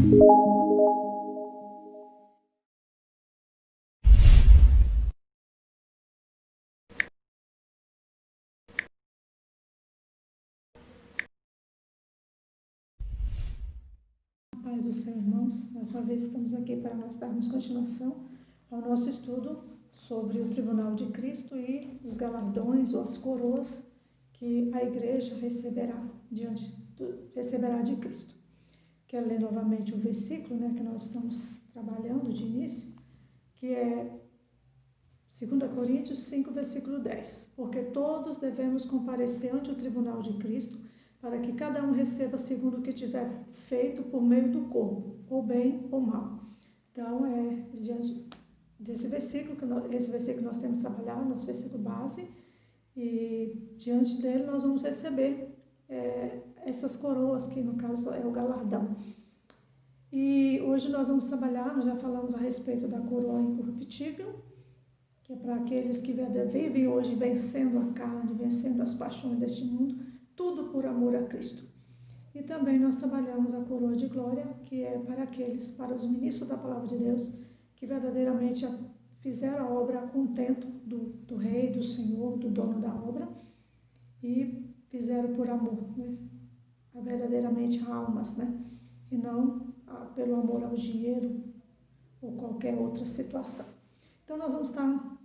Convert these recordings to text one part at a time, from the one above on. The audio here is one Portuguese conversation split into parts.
Paz do Senhor, irmãos. Mais uma vez estamos aqui para nós darmos continuação ao nosso estudo sobre o Tribunal de Cristo e os galardões ou as coroas que a igreja receberá de Cristo. Quero ler novamente o versículo, que nós estamos trabalhando de início, que é 2 Coríntios 5, versículo 10. Porque todos devemos comparecer ante o tribunal de Cristo, para que cada um receba segundo o que tiver feito por meio do corpo, ou bem ou mal. Então, diante desse versículo, esse versículo que nós temos trabalhado, nosso versículo base, e diante dele nós vamos receber essas coroas, que no caso é o galardão. E hoje nós vamos trabalhar, nós já falamos a respeito da coroa incorruptível, que é para aqueles que vivem hoje vencendo a carne, vencendo as paixões deste mundo, tudo por amor a Cristo. E também nós trabalhamos a coroa de glória, que é para os ministros da palavra de Deus, que verdadeiramente fizeram a obra a contento do rei, do Senhor, do dono da obra, e fizeram por amor, verdadeiramente almas, e não pelo amor ao dinheiro ou qualquer outra situação. Então nós vamos estar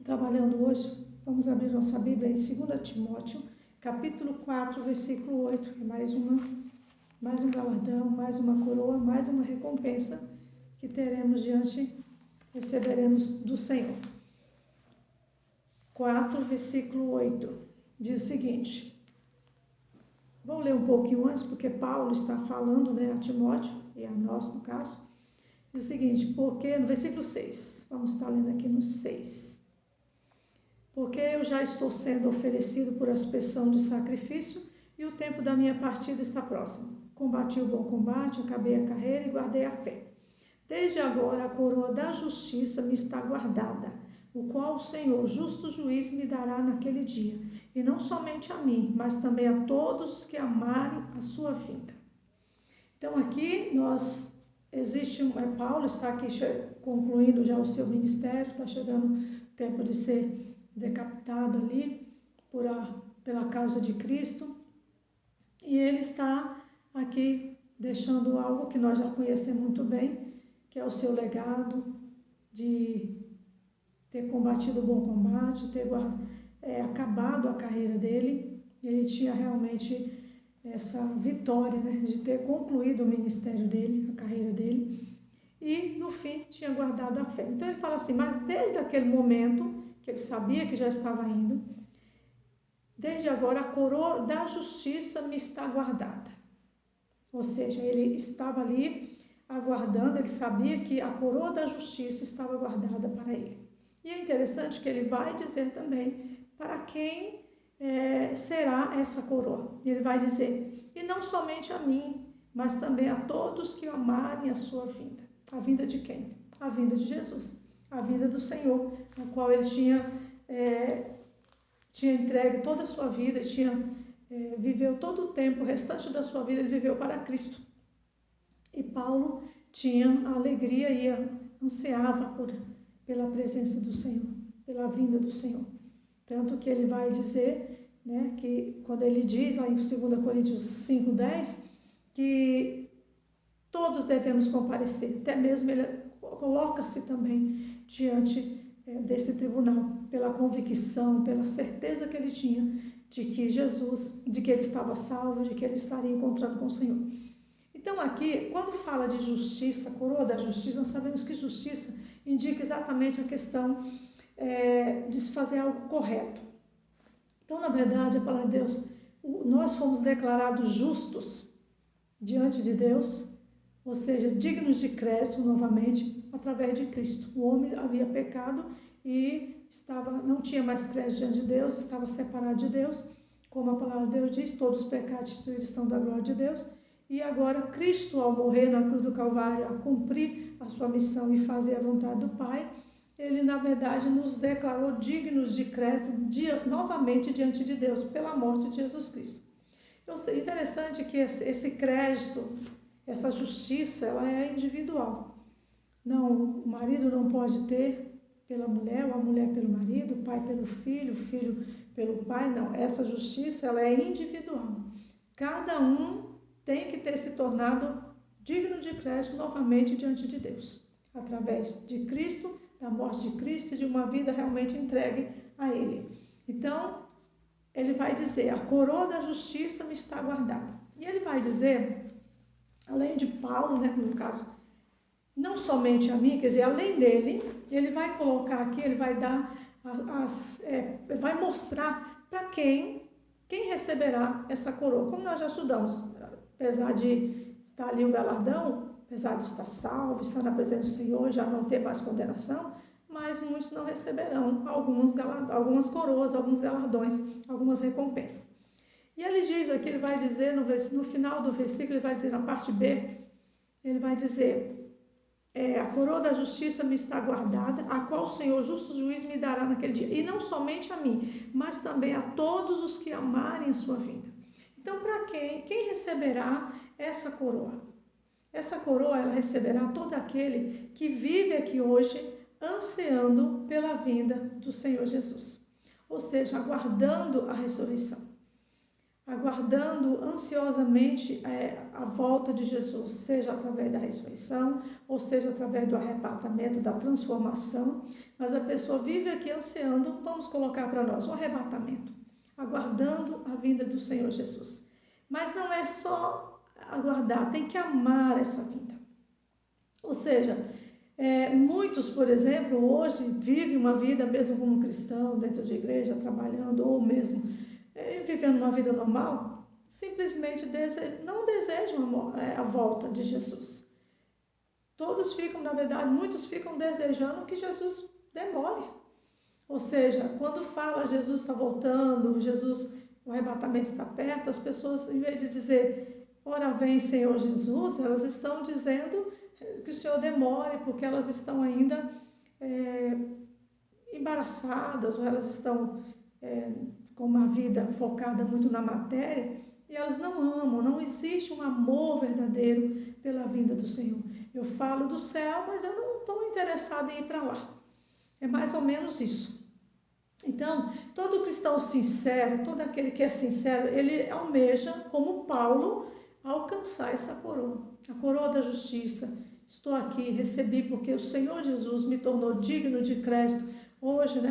trabalhando hoje, vamos abrir nossa Bíblia em 2 Timóteo, capítulo 4, versículo 8, mais um galardão, mais uma coroa, mais uma recompensa que receberemos do Senhor. 4, versículo 8, diz o seguinte, vou ler um pouquinho antes, porque Paulo está falando a Timóteo, e a nós no caso, diz o seguinte, porque no versículo 6, vamos estar lendo aqui no 6, porque eu já estou sendo oferecido por aspersão de sacrifício e o tempo da minha partida está próximo. Combati o bom combate, acabei a carreira e guardei a fé. Desde agora a coroa da justiça me está guardada, o qual o Senhor, justo juiz, me dará naquele dia, e não somente a mim, mas também a todos os que amarem a sua vinda. Então aqui Paulo está aqui concluindo já o seu ministério, está chegando o tempo de ser decapitado ali pela causa de Cristo, e ele está aqui deixando algo que nós já conhecemos muito bem, que é o seu legado de ter combatido o bom combate, ter acabado a carreira dele. Ele tinha realmente essa vitória, de ter concluído o ministério dele, a carreira dele, e no fim tinha guardado a fé. Então ele fala assim, mas desde aquele momento que ele sabia que já estava indo, desde agora a coroa da justiça me está guardada. Ou seja, ele estava ali aguardando, ele sabia que a coroa da justiça estava guardada para ele. E é interessante que ele vai dizer também para quem será essa coroa. Ele vai dizer, e não somente a mim, mas também a todos que amarem a sua vinda. A vinda de quem? A vinda de Jesus. A vida do Senhor, na qual ele tinha entregue toda a sua vida, viveu todo o tempo, o restante da sua vida ele viveu para Cristo. E Paulo tinha a alegria e ansiava pela presença do Senhor, pela vinda do Senhor. Tanto que ele vai dizer, que quando ele diz lá em 2 Coríntios 5, 10, que todos devemos comparecer, até mesmo ele coloca-se também diante desse tribunal, pela convicção, pela certeza que ele tinha de que ele estava salvo, de que ele estaria encontrando com o Senhor. Então aqui, quando fala de justiça, coroa da justiça, nós sabemos que justiça indica exatamente a questão de se fazer algo correto. Então, na verdade, a palavra de Deus, nós fomos declarados justos diante de Deus, ou seja, dignos de crédito novamente, através de Cristo. O homem havia pecado e não tinha mais crédito diante de Deus, estava separado de Deus, como a palavra de Deus diz, todos os pecados instituídos estão da glória de Deus, e agora Cristo, ao morrer na cruz do Calvário, a cumprir a sua missão e fazer a vontade do Pai, ele, na verdade, nos declarou dignos de crédito novamente diante de Deus, pela morte de Jesus Cristo. Então, é interessante que esse crédito essa justiça, ela é individual. Não, o marido não pode ter pela mulher, ou a mulher pelo marido, o pai pelo filho, o filho pelo pai, não. Essa justiça, ela é individual. Cada um tem que ter se tornado digno de crédito novamente diante de Deus, através de Cristo, da morte de Cristo e de uma vida realmente entregue a Ele. Então, ele vai dizer, a coroa da justiça me está guardada. E ele vai dizer, além de Paulo, né, no caso, não somente a mim, quer dizer, além dele, ele vai colocar aqui, ele vai dar, vai mostrar para quem receberá essa coroa. Como nós já estudamos, apesar de estar ali o galardão, apesar de estar salvo, estar na presença do Senhor, já não ter mais condenação, mas muitos não receberão algumas coroas, alguns galardões, algumas recompensas. E ele diz aqui, ele vai dizer no final do versículo, ele vai dizer na parte B, ele vai dizer, a coroa da justiça me está guardada, a qual o Senhor justo juiz me dará naquele dia. E não somente a mim, mas também a todos os que amarem a sua vinda. Então, para quem receberá essa coroa? Essa coroa, ela receberá todo aquele que vive aqui hoje, ansiando pela vinda do Senhor Jesus. Ou seja, aguardando a ressurreição. Aguardando ansiosamente a volta de Jesus, seja através da ressurreição, ou seja através do arrebatamento, da transformação, mas a pessoa vive aqui ansiando, vamos colocar para nós, um arrebatamento, aguardando a vinda do Senhor Jesus. Mas não é só aguardar, tem que amar essa vinda. Ou seja, muitos, por exemplo, hoje vivem uma vida, mesmo como cristão, dentro de igreja, trabalhando, ou mesmo vivendo uma vida normal, simplesmente não desejam a volta de Jesus. Todos ficam, na verdade, muitos ficam desejando que Jesus demore. Ou seja, quando fala Jesus está voltando, o arrebatamento está perto, as pessoas, em vez de dizer, ora vem Senhor Jesus, elas estão dizendo que o Senhor demore, porque elas estão ainda embaraçadas, ou elas estão com uma vida focada muito na matéria, e elas não amam, não existe um amor verdadeiro pela vinda do Senhor. Eu falo do céu, mas eu não estou interessada em ir para lá. É mais ou menos isso. Então, todo cristão sincero, todo aquele que é sincero, ele almeja, como Paulo, alcançar essa coroa. A coroa da justiça. Estou aqui, recebi porque o Senhor Jesus me tornou digno de crédito. Hoje,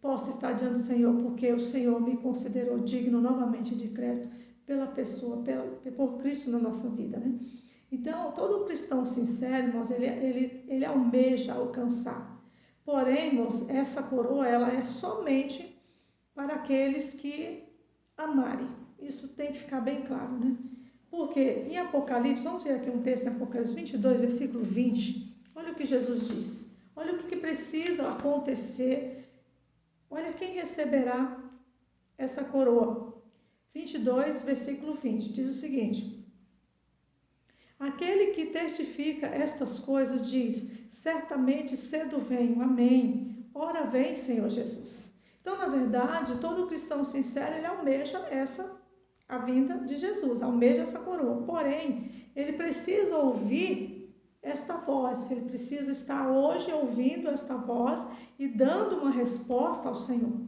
posso estar diante do Senhor, porque o Senhor me considerou digno novamente de crédito pela pessoa, por Cristo na nossa vida, Então, todo cristão sincero, irmãos, ele almeja alcançar. Porém, irmãos, essa coroa, ela é somente para aqueles que amarem. Isso tem que ficar bem claro, Porque em Apocalipse, vamos ver aqui um texto em Apocalipse 22, versículo 20. Olha o que Jesus diz. Olha o que precisa acontecer. Olha quem receberá essa coroa. 22, versículo 20, diz o seguinte. Aquele que testifica estas coisas diz, certamente cedo venho, amém. Ora vem, Senhor Jesus. Então, na verdade, todo cristão sincero, ele almeja a vinda de Jesus, almeja essa coroa. Porém, ele precisa ouvir esta voz, ele precisa estar hoje ouvindo esta voz e dando uma resposta ao Senhor.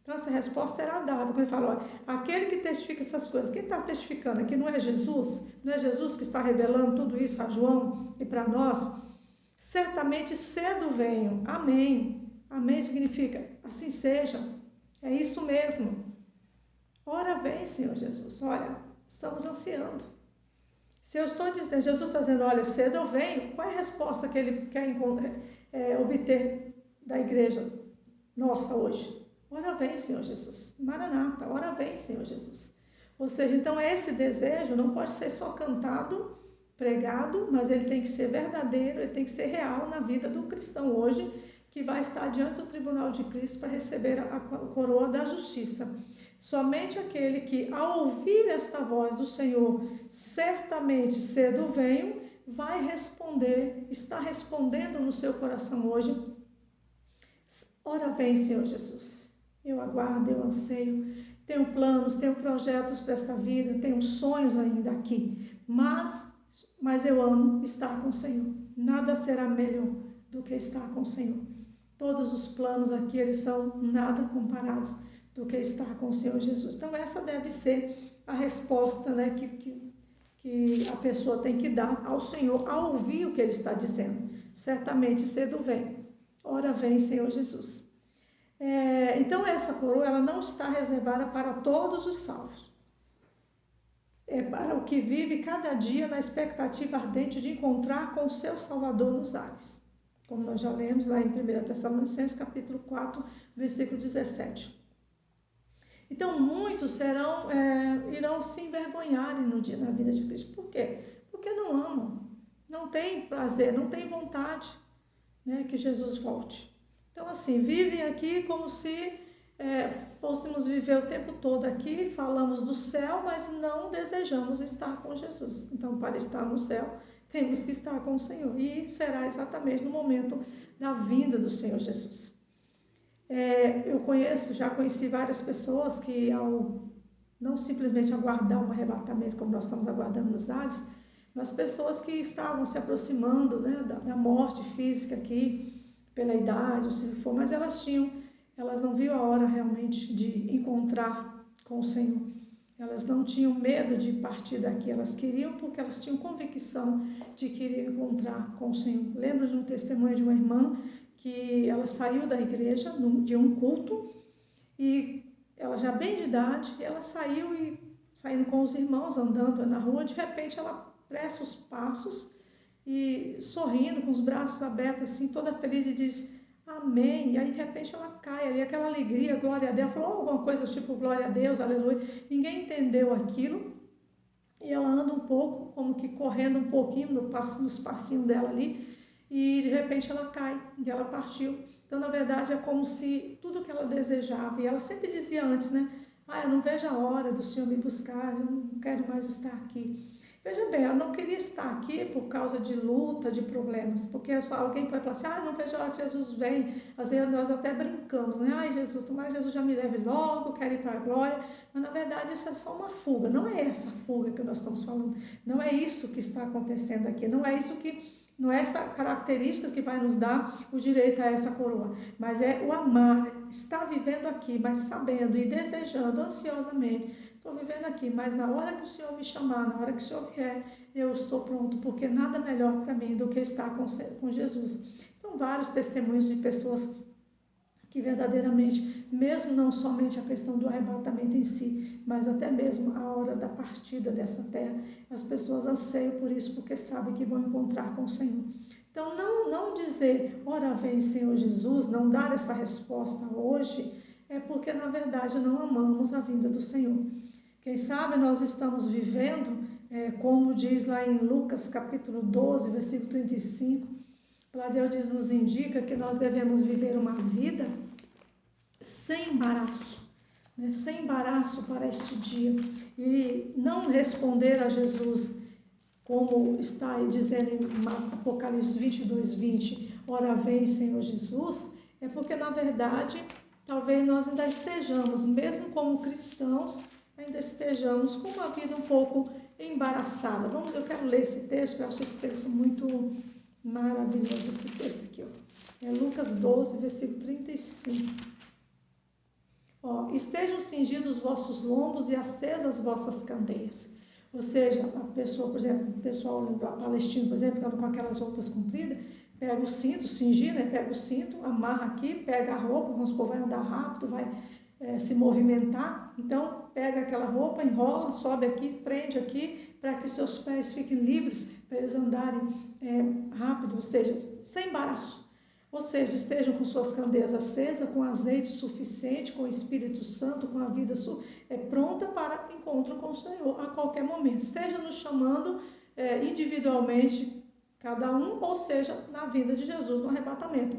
Então, essa resposta será dada. Quando ele fala, olha, aquele que testifica essas coisas, quem está testificando aqui não é Jesus? Não é Jesus que está revelando tudo isso a João e para nós? Certamente cedo venho. Amém. Amém significa, assim seja. É isso mesmo. Ora vem, Senhor Jesus. Olha, estamos ansiando. Se eu estou dizendo, Jesus está dizendo, olha, cedo eu venho, qual é a resposta que ele quer obter da igreja nossa hoje? Ora vem, Senhor Jesus. Maranata, ora vem, Senhor Jesus. Ou seja, então esse desejo não pode ser só cantado, pregado, mas ele tem que ser verdadeiro, ele tem que ser real na vida do cristão hoje, que vai estar diante do tribunal de Cristo para receber a coroa da justiça. Somente aquele que, ao ouvir esta voz do Senhor, certamente cedo venho, vai responder, está respondendo no seu coração hoje, ora vem, Senhor Jesus. Eu aguardo, eu anseio, tenho planos, tenho projetos para esta vida, tenho sonhos ainda aqui, mas eu amo estar com o Senhor. Nada será melhor do que estar com o Senhor. Todos os planos aqui, eles são nada comparados do que estar com o Senhor Jesus. Então, essa deve ser a resposta, né, que a pessoa tem que dar ao Senhor, ao ouvir o que Ele está dizendo. Certamente cedo vem. Ora vem, Senhor Jesus. Então, essa coroa, ela não está reservada para todos os salvos. É para o que vive cada dia na expectativa ardente de encontrar com o seu Salvador nos ares. Como nós já lemos lá em 1 Tessalonicenses, capítulo 4, versículo 17. Então, muitos irão se envergonhar na vida de Cristo. Por quê? Porque não amam, não têm prazer, não têm vontade, né, que Jesus volte. Então, assim, vivem aqui como se fôssemos viver o tempo todo aqui, falamos do céu, mas não desejamos estar com Jesus. Então, para estar no céu, temos que estar com o Senhor. E será exatamente no momento da vinda do Senhor Jesus. Já conheci várias pessoas que, ao não simplesmente aguardar um arrebatamento, como nós estamos aguardando nos ares, mas pessoas que estavam se aproximando, né, da morte física aqui, pela idade, ou seja, for, mas elas não viam a hora realmente de encontrar com o Senhor. Elas não tinham medo de partir daqui, elas queriam porque elas tinham convicção de que iriam encontrar com o Senhor. Lembro de um testemunho de uma irmã que ela saiu da igreja de um culto e ela já bem de idade, ela saindo com os irmãos, andando na rua, de repente ela pressa os passos e sorrindo, com os braços abertos, assim, toda feliz, e diz amém. E aí de repente ela cai ali, aquela alegria, glória a Deus, ela falou alguma coisa tipo glória a Deus, aleluia. Ninguém entendeu aquilo e ela anda um pouco, como que correndo um pouquinho nos passinhos dela ali, e de repente ela cai e ela partiu. Então, na verdade, é como se tudo que ela desejava, e ela sempre dizia antes, né? Eu não vejo a hora do Senhor me buscar, eu não quero mais estar aqui. Veja bem, ela não queria estar aqui por causa de luta, de problemas, porque alguém pode falar assim, não vejo a hora que Jesus vem. Às vezes nós até brincamos, né? Jesus, tomara que Jesus já me leve logo, quero ir para a glória. Mas na verdade isso é só uma fuga, não é essa fuga que nós estamos falando, não é isso que está acontecendo aqui, não é essa característica que vai nos dar o direito a essa coroa, mas é o amar, estar vivendo aqui, mas sabendo e desejando ansiosamente, estou vivendo aqui, mas na hora que o Senhor me chamar, na hora que o Senhor vier, eu estou pronto, porque nada melhor para mim do que estar com Jesus. Então, vários testemunhos de pessoas que verdadeiramente, mesmo não somente a questão do arrebatamento em si, mas até mesmo a hora da partida dessa terra, as pessoas anseiam por isso, porque sabem que vão encontrar com o Senhor. Então, não dizer, ora vem Senhor Jesus, não dar essa resposta hoje, é porque na verdade não amamos a vinda do Senhor. Quem sabe nós estamos vivendo, como diz lá em Lucas capítulo 12, versículo 35, lá Deus nos indica que nós devemos viver uma vida sem embaraço, né? Sem embaraço para este dia, e não responder a Jesus, como está aí dizendo em Apocalipse 22, 20, ora vem Senhor Jesus, é porque na verdade, talvez nós ainda estejamos, mesmo como cristãos, ainda estejamos com uma vida um pouco embaraçada. Eu quero ler esse texto, eu acho esse texto muito maravilhoso, esse texto aqui, ó. É Lucas 12, versículo 35. Estejam cingidos os vossos lombos e acesas as vossas candeias. Ou seja, a pessoa, por exemplo, o pessoal palestino, por exemplo, que anda com aquelas roupas compridas, pega o cinto, cingir, né? Pega o cinto, amarra aqui, pega a roupa, vamos supor, vai andar rápido, vai se movimentar, então pega aquela roupa, enrola, sobe aqui, prende aqui, para que seus pés fiquem livres, para eles andarem rápido, ou seja, sem embaraço. Ou seja, estejam com suas candeias acesas, com azeite suficiente, com o Espírito Santo, com a vida pronta para encontro com o Senhor a qualquer momento. Esteja nos chamando individualmente, cada um, ou seja, na vinda de Jesus, no arrebatamento.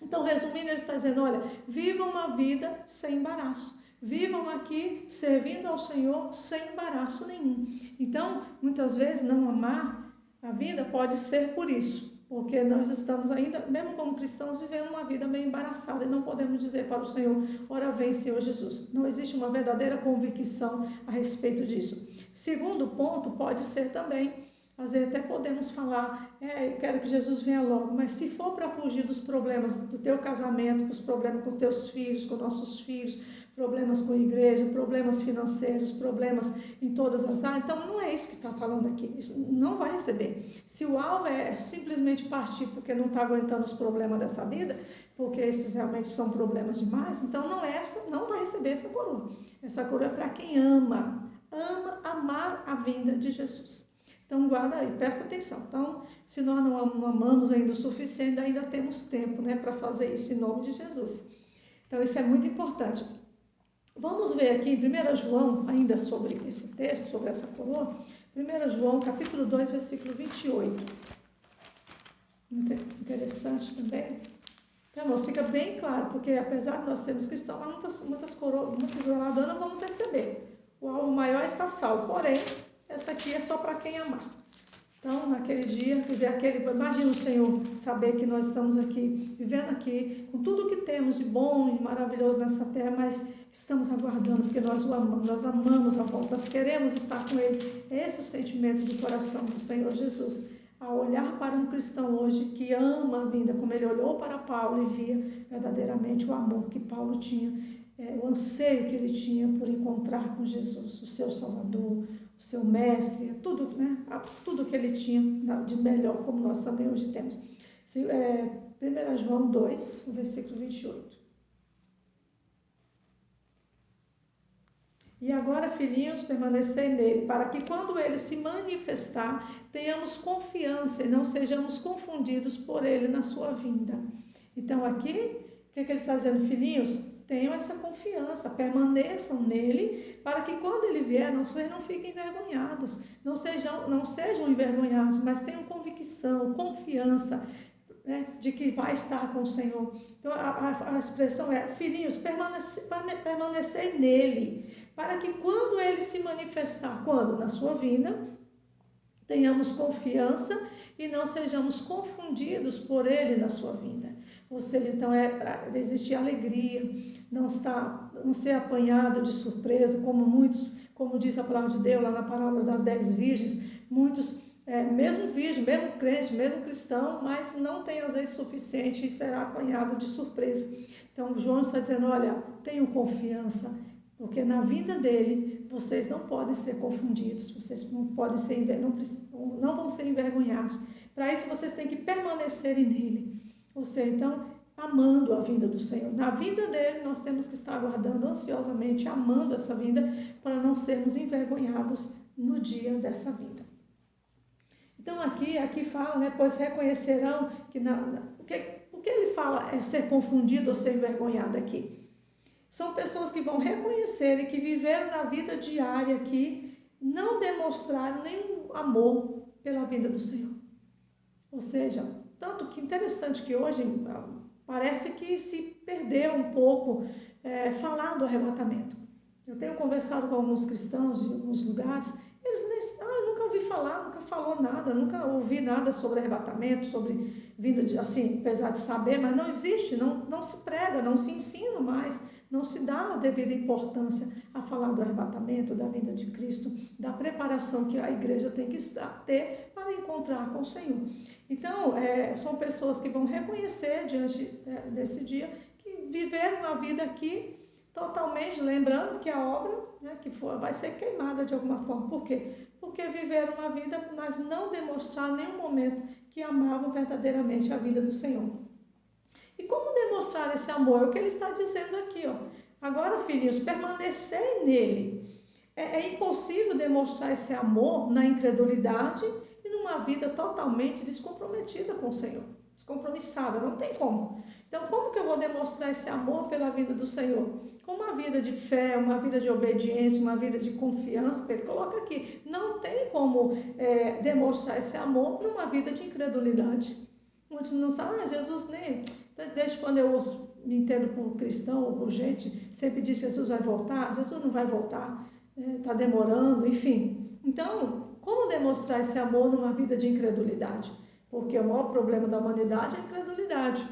Então, resumindo, ele está dizendo, olha, vivam uma vida sem embaraço. Vivam aqui servindo ao Senhor sem embaraço nenhum. Então, muitas vezes, não amar a vida pode ser por isso. Porque nós estamos ainda, mesmo como cristãos, vivendo uma vida meio embaraçada e não podemos dizer para o Senhor, ora vem, Senhor Jesus. Não existe uma verdadeira convicção a respeito disso. Segundo ponto, pode ser também, às vezes até podemos falar, eu quero que Jesus venha logo, mas se for para fugir dos problemas do teu casamento, dos problemas com teus filhos, com nossos filhos, problemas com a igreja, problemas financeiros, problemas em todas as áreas, então não é isso que está falando aqui, isso não vai receber. Se o alvo é simplesmente partir porque não está aguentando os problemas dessa vida, porque esses realmente são problemas demais, então não vai receber essa coroa. Essa coroa é para quem ama amar a vinda de Jesus. Então guarda aí, presta atenção. Então, se nós não amamos ainda o suficiente, ainda temos tempo, né, para fazer isso em nome de Jesus. Então isso é muito importante. Vamos ver aqui em 1 João, ainda sobre esse texto, sobre essa coroa, 1 João, capítulo 2, versículo 28. Muito interessante também. Então, irmãos, fica bem claro, porque apesar de nós sermos cristãos, muitas coroas, muitas oradoras não vamos receber. O alvo maior está salvo, porém, essa aqui é só para quem amar. Então, naquele dia, quer dizer, imagina o Senhor saber que nós estamos aqui, vivendo aqui, com tudo que temos de bom e maravilhoso nessa terra, mas estamos aguardando, porque nós o amamos, nós amamos a volta, nós queremos estar com Ele. Esse é o sentimento do coração do Senhor Jesus. Ao olhar para um cristão hoje que ama a vida, como ele olhou para Paulo e via verdadeiramente o amor que Paulo tinha, o anseio que ele tinha por encontrar com Jesus, o seu Salvador, o seu mestre, tudo, né? Tudo que ele tinha de melhor, como nós também hoje temos. 1 João 2, o versículo 28. E agora, filhinhos, permanecei nele, para que quando ele se manifestar, tenhamos confiança e não sejamos confundidos por ele na sua vinda. Então aqui, o que ele está dizendo, filhinhos? Tenham essa confiança, permaneçam nele, para que quando ele vier, vocês não fiquem envergonhados, não sejam envergonhados, mas tenham convicção, confiança, né, de que vai estar com o Senhor. Então a expressão é, filhinhos, permanecei nele, para que quando ele se manifestar, quando? Na sua vinda, tenhamos confiança e não sejamos confundidos por ele na sua vinda. Ou seja, então existir alegria, não ser apanhado de surpresa, como diz a palavra de Deus lá na parábola das 10 virgens, muitos, mesmo virgem, mesmo crente, mesmo cristão, mas não tem azeite suficiente e será apanhado de surpresa. Então João está dizendo, olha, tenham confiança, porque na vinda dele, vocês não podem ser confundidos, vocês não vão ser envergonhados. Para isso, vocês têm que permanecer nele. Ou seja, então, amando a vinda do Senhor. Na vinda dele, nós temos que estar aguardando ansiosamente, amando essa vinda, para não sermos envergonhados no dia dessa vinda. Então, aqui fala, né, pois reconhecerão que... O que ele fala é ser confundido ou ser envergonhado aqui? São pessoas que vão reconhecer e que viveram na vida diária aqui, não demonstraram nenhum amor pela vinda do Senhor. Ou seja, tanto que interessante que hoje parece que se perdeu um pouco falar do arrebatamento. Eu tenho conversado com alguns cristãos de alguns lugares, eles eu nunca ouvi falar, nunca falou nada, nunca ouvi nada sobre arrebatamento, sobre vinda de, assim, apesar de saber, mas não existe, não se prega, não se ensina mais, não se dá a devida importância a falar do arrebatamento, da vinda de Cristo, da preparação que a igreja tem que ter para encontrar com o Senhor. Então, são pessoas que vão reconhecer diante desse dia que viveram a vida aqui totalmente, lembrando que a obra, né, vai ser queimada de alguma forma. Por quê? Porque viveram uma vida, mas não demonstraram em nenhum momento que amavam verdadeiramente a vida do Senhor. E como demonstrar esse amor? É o que ele está dizendo aqui, ó. Agora, filhinhos, permanecei nele. É impossível demonstrar esse amor na incredulidade e numa vida totalmente descomprometida com o Senhor. Descompromissada, não tem como. Então, como que eu vou demonstrar esse amor pela vida do Senhor? Com uma vida de fé, uma vida de obediência, uma vida de confiança, ele coloca aqui. Não tem como demonstrar esse amor numa vida de incredulidade. Muitos não sabem, Jesus nem... Desde quando eu me entendo por cristão ou por gente, sempre diz que Jesus vai voltar. Jesus não vai voltar, está demorando, enfim. Então, como demonstrar esse amor numa vida de incredulidade? porque o maior problema da humanidade é a incredulidade.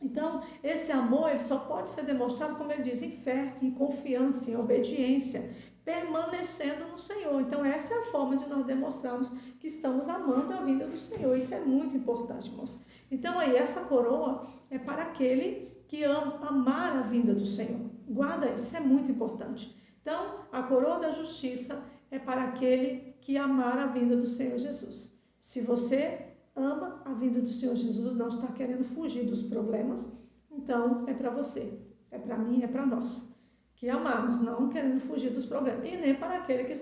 Então, esse amor ele só pode ser demonstrado, como ele diz, em fé, em confiança, em obediência, permanecendo no Senhor. Então, essa é a forma de nós demonstrarmos que estamos amando a vida do Senhor. Isso é muito importante, irmãos. Então, aí, essa coroa é para aquele que ama amar a vinda do Senhor. Guarda isso, é muito importante. Então, a coroa da justiça é para aquele que amar a vinda do Senhor Jesus. Se você ama a vinda do Senhor Jesus, não está querendo fugir dos problemas, então é para você, é para mim, é para nós, que amamos, não querendo fugir dos problemas, e nem para aquele que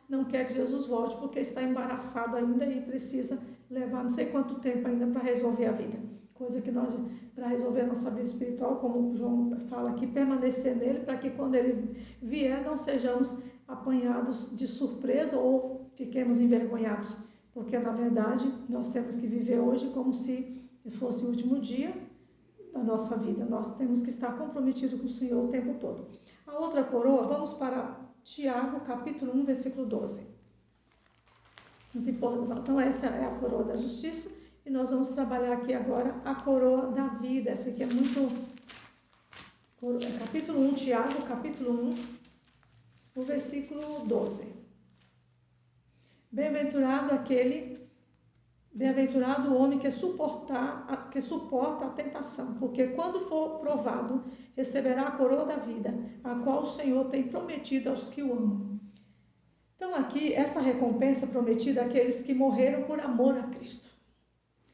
não quer que Jesus volte, porque está embaraçado ainda e precisa levar não sei quanto tempo ainda para resolver a vida, coisa que nós, para resolver a nossa vida espiritual, como o João fala aqui, permanecer nele, para que quando ele vier, não sejamos apanhados de surpresa ou fiquemos envergonhados, porque, na verdade, nós temos que viver hoje como se fosse o último dia da nossa vida. Nós temos que estar comprometidos com o Senhor o tempo todo. A outra coroa, vamos para Tiago, capítulo 1, versículo 12. Muito importante. Então, essa é a coroa da justiça. E nós vamos trabalhar aqui agora a coroa da vida. Essa aqui é muito... Capítulo 1, Tiago, capítulo 1, o versículo 12. Bem-aventurado o homem que suporta a tentação, porque quando for provado, receberá a coroa da vida, a qual o Senhor tem prometido aos que o amam. Então aqui, essa recompensa prometida àqueles que morreram por amor a Cristo.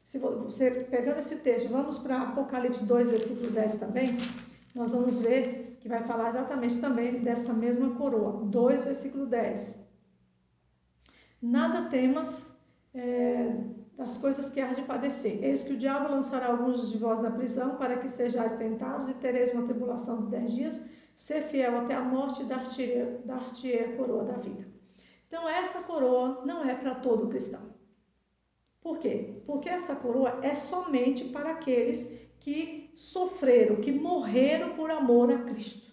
Se você pegando esse texto, vamos para Apocalipse 2, versículo 10 também, nós vamos ver que vai falar exatamente também dessa mesma coroa. 2, versículo 10. Nada temas das coisas que hás de padecer. Eis que o diabo lançará alguns de vós na prisão, para que sejais tentados e tereis uma tribulação de 10 dias. Ser fiel até a morte e dar-te-ei a coroa da vida. Então, essa coroa não é para todo cristão. Por quê? Porque esta coroa é somente para aqueles que sofreram, que morreram por amor a Cristo,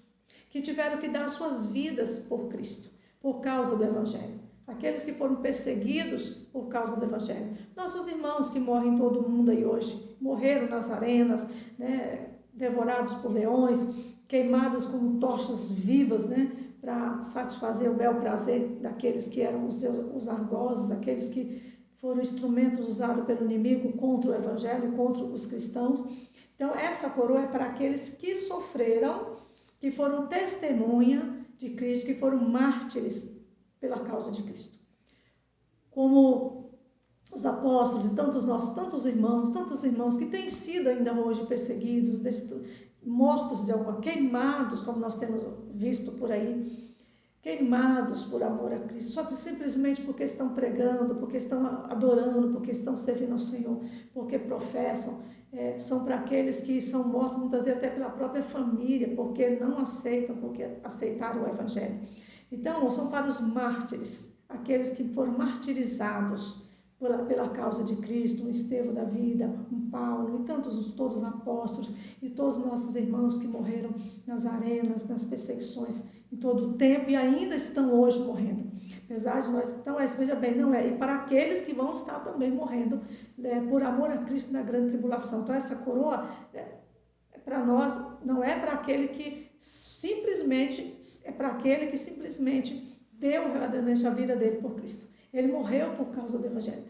que tiveram que dar suas vidas por Cristo, por causa do Evangelho. Aqueles que foram perseguidos por causa do Evangelho. Nossos irmãos que morrem em todo o mundo aí hoje, morreram nas arenas, né, devorados por leões, queimados como tochas vivas, né, para satisfazer o bel prazer daqueles que eram os argozes, aqueles que foram instrumentos usados pelo inimigo contra o Evangelho, contra os cristãos. Então, essa coroa é para aqueles que sofreram, que foram testemunha de Cristo, que foram mártires pela causa de Cristo. Como os apóstolos e tantos irmãos que têm sido ainda hoje perseguidos, mortos de alguma, queimados, como nós temos visto por aí, queimados por amor a Cristo, só simplesmente porque estão pregando, porque estão adorando, porque estão servindo ao Senhor, porque professam, são para aqueles que são mortos muitas vezes até pela própria família, porque não aceitam, porque aceitaram o Evangelho. Então, são para os mártires, aqueles que foram martirizados pela causa de Cristo, um Estevão da vida, um Paulo, e todos os apóstolos, e todos os nossos irmãos que morreram nas arenas, nas perseguições, em todo o tempo, e ainda estão hoje morrendo. Apesar de nós, então, veja bem, não é, e para aqueles que vão estar também morrendo, por amor a Cristo na grande tribulação. Então, essa coroa, para nós, não é para aquele que simplesmente, é para aquele que simplesmente deu verdadeiramente a vida dele por Cristo. Ele morreu por causa do Evangelho.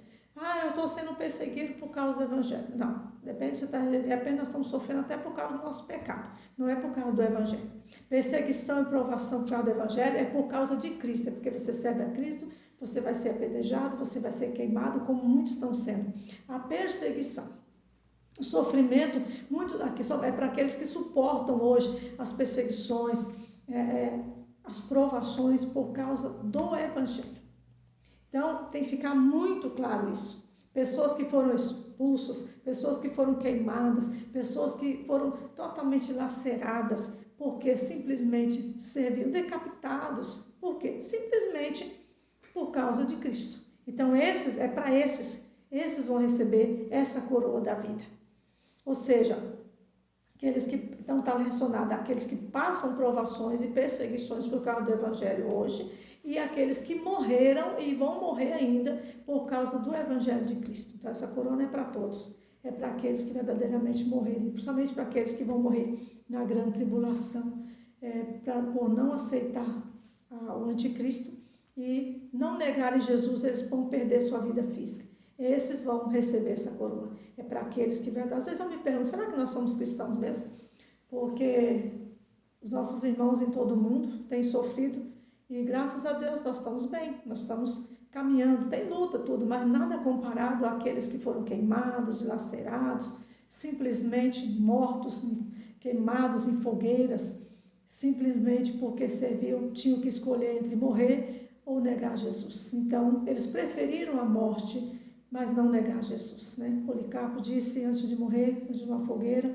Eu estou sendo perseguido por causa do Evangelho. Não, depende se de repente nós estamos sofrendo até por causa do nosso pecado, não é por causa do Evangelho. Perseguição e provação por causa do Evangelho é por causa de Cristo, é porque você serve a Cristo, você vai ser apedrejado, você vai ser queimado, como muitos estão sendo. A perseguição, o sofrimento, é para aqueles que suportam hoje as perseguições, as provações por causa do Evangelho. Então, tem que ficar muito claro isso. Pessoas que foram expulsas, pessoas que foram queimadas, pessoas que foram totalmente laceradas, porque simplesmente serviram, decapitados. Por quê? Simplesmente por causa de Cristo. Então, esses vão receber essa coroa da vida. Ou seja, aqueles que, então está relacionado àqueles que passam provações e perseguições por causa do Evangelho hoje, e aqueles que morreram e vão morrer ainda por causa do Evangelho de Cristo. Então essa coroa não é para todos, é para aqueles que verdadeiramente morrerem, principalmente para aqueles que vão morrer na grande tribulação, por não aceitar o anticristo e não negarem Jesus, eles vão perder sua vida física. Esses vão receber essa coroa. É para aqueles que verdadeiramente... Às vezes eu me pergunto, será que nós somos cristãos mesmo? Porque os nossos irmãos em todo o mundo têm sofrido e graças a Deus nós estamos bem, nós estamos caminhando, tem luta, tudo, mas nada comparado àqueles que foram queimados, dilacerados, simplesmente mortos, queimados em fogueiras, simplesmente porque tinham que escolher entre morrer ou negar Jesus. Então, eles preferiram a morte, mas não negar Jesus, né? Policarpo disse antes de morrer, antes de uma fogueira,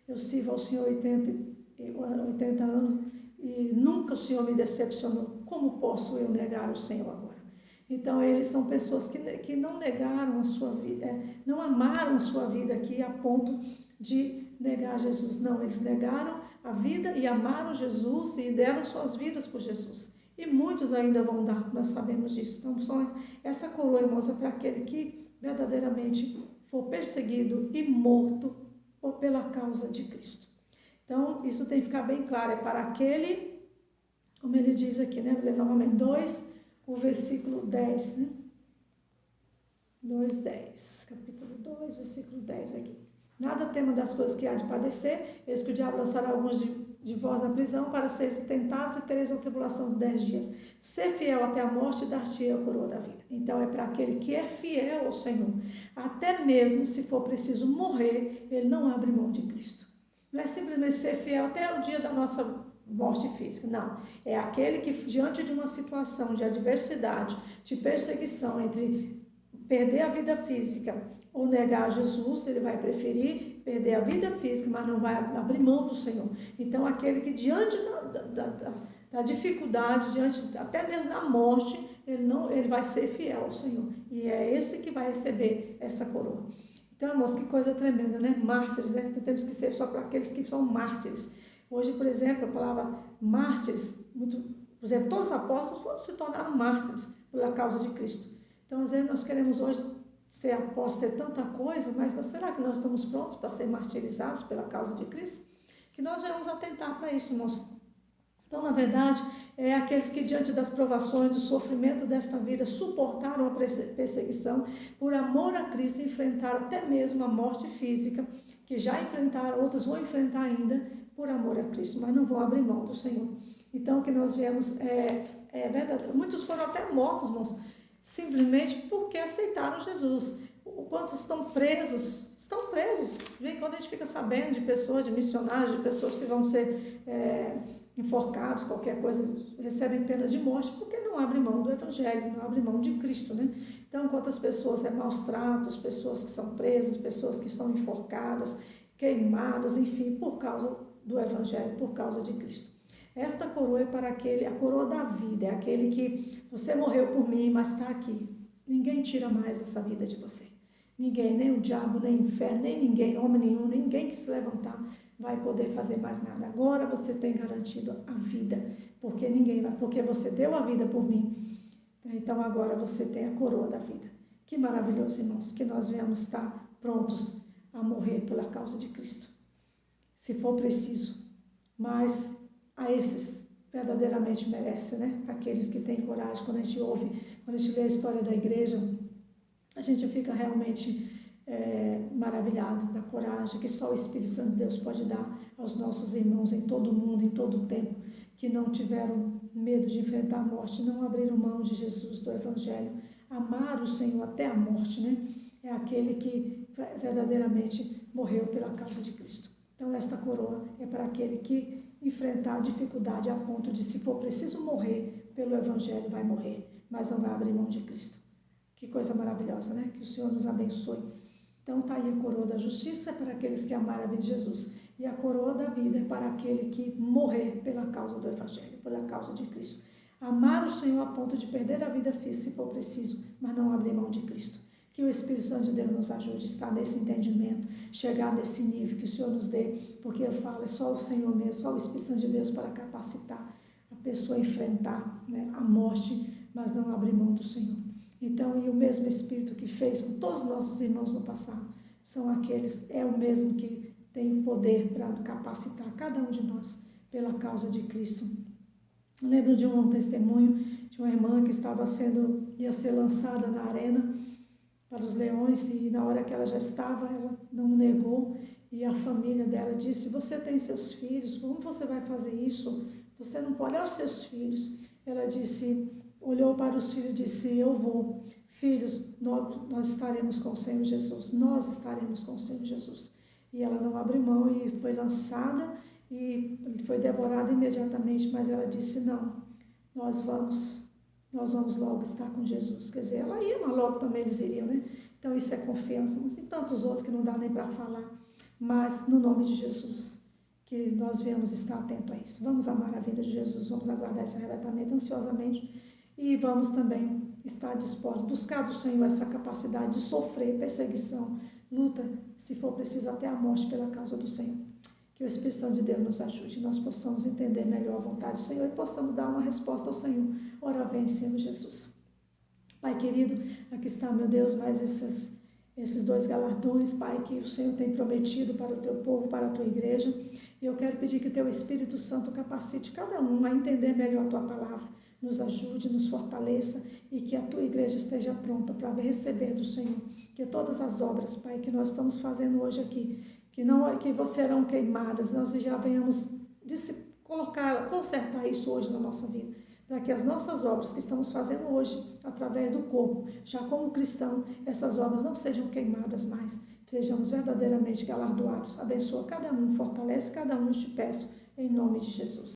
eu sirvo ao Senhor 80 anos e nunca o Senhor me decepcionou. Como posso eu negar o Senhor agora? Então, eles são pessoas que não negaram a sua vida, não amaram a sua vida aqui a ponto de negar Jesus. Não, eles negaram a vida e amaram Jesus e deram suas vidas por Jesus. E muitos ainda vão dar, nós sabemos disso. Então, essa coroa, irmãos, é para aquele que verdadeiramente for perseguido e morto pela causa de Cristo. Então, isso tem que ficar bem claro, é para aquele, como ele diz aqui, né? Vou ler novamente 2, o versículo 10, né? 2:10, capítulo 2, versículo 10 aqui. Nada tema das coisas que há de padecer, eis que o diabo lançará alguns de vós na prisão para seres tentados e tereis uma tribulação de 10 dias. Ser fiel até a morte, dar-te a coroa da vida. Então é para aquele que é fiel ao Senhor. Até mesmo se for preciso morrer, ele não abre mão de Cristo. Não é simplesmente ser fiel até o dia da nossa morte física, não. É aquele que diante de uma situação de adversidade, de perseguição, entre perder a vida física ou negar Jesus, ele vai preferir perder a vida física, mas não vai abrir mão do Senhor. Então, aquele que diante da dificuldade, diante até mesmo da morte, ele vai ser fiel ao Senhor. E é esse que vai receber essa coroa. Então, irmãos, que coisa tremenda, né? Mártires, né? Não temos que ser só para aqueles que são mártires. Hoje, por exemplo, a palavra mártires, por exemplo, todos os apóstolos se tornaram mártires pela causa de Cristo. Então, às vezes, nós queremos hoje ser apóstolo, ser tanta coisa, mas será que nós estamos prontos para ser martirizados pela causa de Cristo? Que nós venhamos atentar para isso, irmãos. Então, na verdade, é aqueles que diante das provações, do sofrimento desta vida, suportaram a perseguição, por amor a Cristo, enfrentaram até mesmo a morte física, que já enfrentaram, outros vão enfrentar ainda, por amor a Cristo, mas não vão abrir mão do Senhor. Então, que nós vemos, verdade, muitos foram até mortos, irmãos, simplesmente porque aceitaram Jesus. Quantos estão presos? Estão presos. Quando a gente fica sabendo de pessoas, de missionários, de pessoas que vão ser enforcados, qualquer coisa, recebem pena de morte, porque não abrem mão do Evangelho, não abrem mão de Cristo, né? Então, quantas pessoas maus tratos, pessoas que são presas, pessoas que são enforcadas, queimadas, enfim, por causa do Evangelho, por causa de Cristo. Esta coroa é para aquele, a coroa da vida, é aquele que você morreu por mim, mas está aqui. Ninguém tira mais essa vida de você. Ninguém, nem o diabo, nem o inferno, nem ninguém, homem nenhum, ninguém que se levantar vai poder fazer mais nada. Agora você tem garantido a vida, porque ninguém vai, porque você deu a vida por mim. Então agora você tem a coroa da vida. Que maravilhoso, irmãos, que nós venhamos estar prontos a morrer pela causa de Cristo, se for preciso. Mas a esses verdadeiramente merece, né? Aqueles que têm coragem. Quando a gente ouve, quando a gente lê a história da igreja, a gente fica realmente maravilhado da coragem que só o Espírito Santo de Deus pode dar aos nossos irmãos em todo o mundo, em todo o tempo, que não tiveram medo de enfrentar a morte, não abriram mão de Jesus, do Evangelho, amaram o Senhor até a morte, né? É aquele que verdadeiramente morreu pela causa de Cristo. Então, esta coroa é para aquele que enfrentar a dificuldade a ponto de, se for preciso morrer pelo Evangelho, vai morrer, mas não vai abrir mão de Cristo. Que coisa maravilhosa, né? Que o Senhor nos abençoe. Então, está aí a coroa da justiça para aqueles que amaram a vida de Jesus. E a coroa da vida é para aquele que morrer pela causa do Evangelho, pela causa de Cristo. Amar o Senhor a ponto de perder a vida física, se for preciso, mas não abrir mão de Cristo. Que o Espírito Santo de Deus nos ajude a estar nesse entendimento, chegar nesse nível que o Senhor nos dê, porque eu falo, é só o Senhor mesmo, só o Espírito Santo de Deus para capacitar pessoa enfrentar, né, a morte, mas não abrir mão do Senhor. Então, e o mesmo Espírito que fez com todos os nossos irmãos no passado, é o mesmo que tem poder para capacitar cada um de nós pela causa de Cristo. Eu lembro de um testemunho de uma irmã que ia ser lançada na arena para os leões, e na hora que ela já estava, ela não negou, e a família dela disse: você tem seus filhos, como você vai fazer isso? Você não pode olhar os seus filhos. Ela disse, olhou para os filhos e disse: eu vou. Filhos, nós estaremos com o Senhor Jesus, nós estaremos com o Senhor Jesus. E ela não abriu mão e foi lançada e foi devorada imediatamente, mas ela disse: não, nós vamos logo estar com Jesus. Quer dizer, ela ia, mas logo também eles iriam, né? Então isso é confiança, mas e tantos outros que não dá nem para falar, mas no nome de Jesus, que nós viemos estar atento a isso. Vamos amar a vida de Jesus, vamos aguardar esse arrebatamento ansiosamente e vamos também estar dispostos, buscar do Senhor essa capacidade de sofrer perseguição, luta, se for preciso até a morte pela causa do Senhor. Que o Espírito Santo de Deus nos ajude, nós possamos entender melhor a vontade do Senhor e possamos dar uma resposta ao Senhor. Ora vem, Senhor Jesus. Pai querido, aqui está, meu Deus, mais esses 2 galardões, Pai, que o Senhor tem prometido para o teu povo, para a tua igreja. E eu quero pedir que teu Espírito Santo capacite cada um a entender melhor a tua palavra. Nos ajude, nos fortaleça e que a tua igreja esteja pronta para receber do Senhor. Que todas as obras, Pai, que nós estamos fazendo hoje aqui, que serão queimadas, nós já venhamos consertar isso hoje na nossa vida, para que as nossas obras que estamos fazendo hoje, através do corpo, já como cristão, essas obras não sejam queimadas mais, sejamos verdadeiramente galardoados. Abençoa cada um, fortalece cada um, eu te peço, em nome de Jesus.